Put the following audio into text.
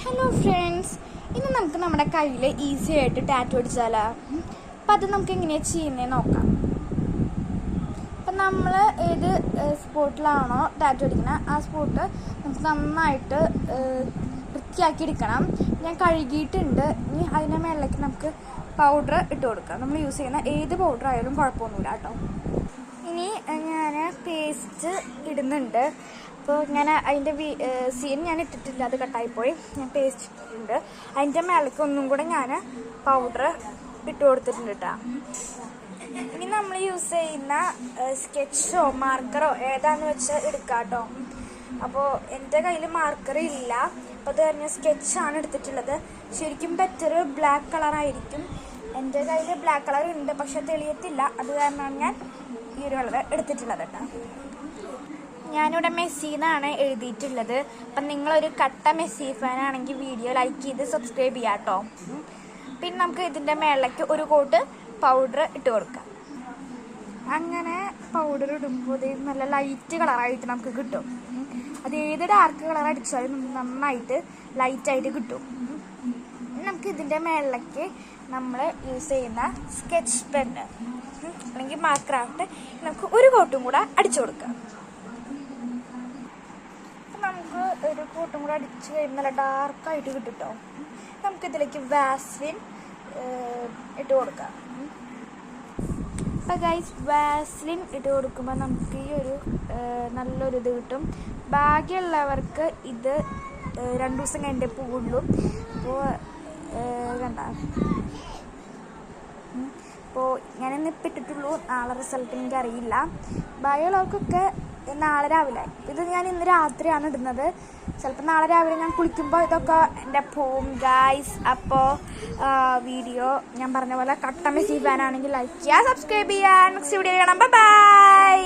Hello friends, ഇന്ന് നമുക്ക് നമ്മുടെ കയ്യിൽ ഈസി ആയിട്ട് ടാറ്റു അടിച്ചാലോ? അപ്പം അത് നമുക്ക് എങ്ങനെയാണ് ചെയ്യുന്നതെന്ന് നോക്കാം. അപ്പം നമ്മൾ ഏത് സ്പോട്ടിലാണോ ടാറ്റു അടിക്കുന്നത് ആ സ്പോട്ട് നമുക്ക് നന്നായിട്ട് വൃത്തിയാക്കി എടുക്കണം. ഞാൻ കഴുകിയിട്ടുണ്ട്. ഇനി അതിൻ്റെ മേളിലേക്ക് നമുക്ക് പൗഡർ ഇട്ട് കൊടുക്കാം. നമ്മൾ യൂസ് ചെയ്യുന്ന ഏത് പൗഡർ ആയാലും കുഴപ്പമൊന്നുമില്ല കേട്ടോ. ഇനി ഞാൻ പേസ്റ്റ് ഇടുന്നുണ്ട്. അപ്പോൾ ഞാൻ അതിൻ്റെ സീൻ ഞാൻ ഇട്ടിട്ടില്ല, അത് കട്ടായിപ്പോയി. ഞാൻ പേസ്റ്റ് ഇട്ടിട്ടുണ്ട്. അതിൻ്റെ മേലേക്ക് ഒന്നും കൂടെ ഞാൻ പൗഡർ ഇട്ട് കൊടുത്തിട്ടുണ്ട് കേട്ടോ. ഇനി നമ്മൾ യൂസ് ചെയ്യുന്ന സ്കെച്ചോ മാർക്കറോ ഏതാണെന്ന് വെച്ചാൽ എടുക്കാം കേട്ടോ. അപ്പോൾ എൻ്റെ കയ്യിൽ മാർക്കർ ഇല്ല, അപ്പോൾ അത് പറഞ്ഞ സ്കെച്ചാണ് എടുത്തിട്ടുള്ളത്. ശരിക്കും ബെറ്റർ ബ്ലാക്ക് കളറായിരിക്കും. എൻ്റെ കയ്യിൽ ബ്ലാക്ക് കളർ ഉണ്ട്, പക്ഷെ തെളിയത്തില്ല. അത് കാരണമാണ് ഞാൻ ഈ ഒരു കളർ എടുത്തിട്ടുള്ളത് കേട്ടോ. ഞാനിവിടെ മെസ്സി എന്നാണ് എഴുതിയിട്ടുള്ളത്. അപ്പം നിങ്ങളൊരു കട്ട മെസ്സി ഫാനാണെങ്കിൽ വീഡിയോ ലൈക്ക് ചെയ്ത് സബ്സ്ക്രൈബ് ചെയ്യാം കേട്ടോ. പിന്നെ നമുക്ക് ഇതിൻ്റെ മേളിലേക്ക് ഒരു കോട്ട് പൗഡർ ഇട്ട് കൊടുക്കാം. അങ്ങനെ പൗഡർ ഇടുമ്പോൾ ഇത് നല്ല ലൈറ്റ് കളറായിട്ട് നമുക്ക് കിട്ടും. അത് ഏത് ഡാർക്ക് കളർ അടിച്ചാലും നന്നായിട്ട് ലൈറ്റായിട്ട് കിട്ടും. നമുക്ക് ഇതിൻ്റെ മേളിലേക്ക് നമ്മൾ യൂസ് ചെയ്യുന്ന സ്കെച്ച് പെന്ന് അല്ലെങ്കിൽ മാർക്കറായിട്ട് നമുക്ക് ഒരു കോട്ടും കൂടെ അടിച്ചു കൊടുക്കാം. നമുക്ക് ഒരു കോട്ടും കൂടെ അടിച്ച് കഴിയുമ്പോൾ നല്ല ഡാർക്കായിട്ട് കിട്ടും കേട്ടോ. നമുക്കിതിലേക്ക് വാസ്ലിൻ ഇട്ട് കൊടുക്കാം. അപ്പം ഗൈസ്, വാസ്ലിൻ ഇട്ട് കൊടുക്കുമ്പോൾ നമുക്ക് ഈ ഒരു നല്ലൊരു ഇത് കിട്ടും. ബാക്കിയുള്ളവർക്ക് ഇത് 2 ദിവസം കഴിഞ്ഞിട്ടേ പോവുള്ളൂ. അപ്പോൾ കണ്ട, അപ്പോൾ ഞാനിന്ന് ഇപ്പം ഇട്ടിട്ടുള്ളൂ. നാളെ റിസൾട്ട് എനിക്ക് അറിയില്ല. ബാക്കിയുള്ളവർക്കൊക്കെ നാളെ രാവിലെ. ഇത് ഞാൻ ഇന്ന് രാത്രിയാണ് ഇടുന്നത്. ചിലപ്പോൾ നാളെ രാവിലെ ഞാൻ കുളിക്കുമ്പോൾ ഇതൊക്കെ എൻ്റെ പോവും ഗൈസ്. അപ്പോൾ വീഡിയോ ഞാൻ പറഞ്ഞ പോലെ കട്ട മെസ്സി ഫാനാണെങ്കിൽ ലൈക്ക് ചെയ്യുക, സബ്സ്ക്രൈബ് ചെയ്യുക. നെക്സ്റ്റ് വീഡിയോ കാണാം. ബൈ.